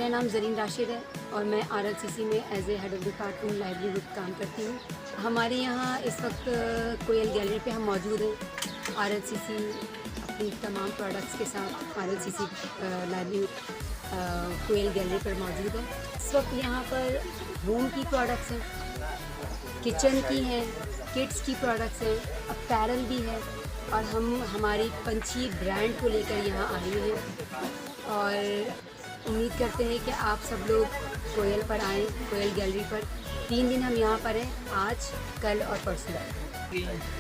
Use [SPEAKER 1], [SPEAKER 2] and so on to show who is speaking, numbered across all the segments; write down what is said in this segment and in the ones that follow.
[SPEAKER 1] नाम ज़रीन राशिद है और मैं RLCC में as a head of department livelihood काम करती हूँ। हमारे यहाँ इस वक्त कोयल गैलरी पे हम मौजूद हैं। RLCC अपनी तमाम प्रोडक्ट्स के साथ RLCC लाइवलीहुड कोयल गैलरी पर मौजूद है। इस वक्त यहाँ पर होम की प्रोडक्ट्स हैं, किचन की हैं, किड्स की प्रोडक्ट्स हैं, अपैरल भी है और हम हमारी पंछी ब्रांड को लेकर यहाँ आए हैं और उम्मीद करते हैं कि आप सब लोग कोयल पर आएँ, कोयल गैलरी पर। 3 दिन हम यहाँ पर हैं, आज, कल और परसों।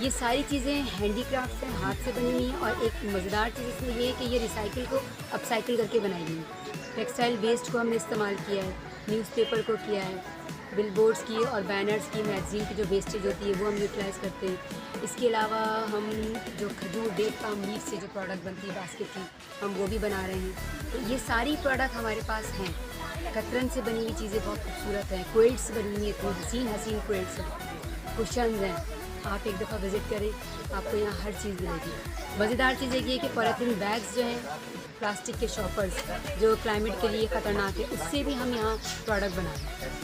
[SPEAKER 1] ये सारी चीज़ें हैंडीक्राफ्ट हैं, हाथ से बनी हुई हैं और एक मज़ेदार चीज़ इसमें ये है कि ये रिसाइकिल को अपसाइकिल करके बनाई गई है। टेक्सटाइल वेस्ट को हमने इस्तेमाल किया है, न्यूज़पेपर को किया है, बिलबोर्ड्स की और बैनर्स की, मैगज़ीन की जो वेस्टेज होती है वो हम यूटिलाइज़ करते हैं। इसके अलावा हम जो खजूर, डेट पाम लीफ से जो प्रोडक्ट बनती है बास्केट की, हम वो भी बना रहे हैं। तो ये सारी प्रोडक्ट हमारे पास हैं। कतरन से बनी हुई चीज़ें बहुत खूबसूरत हैं, क्विल्ट्स बनी हुई इतनी हसीन हसीन क्विल्ट्स हैं, कुशन्स हैं। आप एक दफ़ा विज़िट करें, आपको यहाँ हर चीज़ मिलेगी। मज़ेदार चीज़ ये है कि पॉलीथीन बैग्स जो हैं, प्लास्टिक के शॉपर्स जो क्लाइमेट के लिए ख़तरनाक है, उससे भी हम यहाँ प्रोडक्ट बना रहे हैं।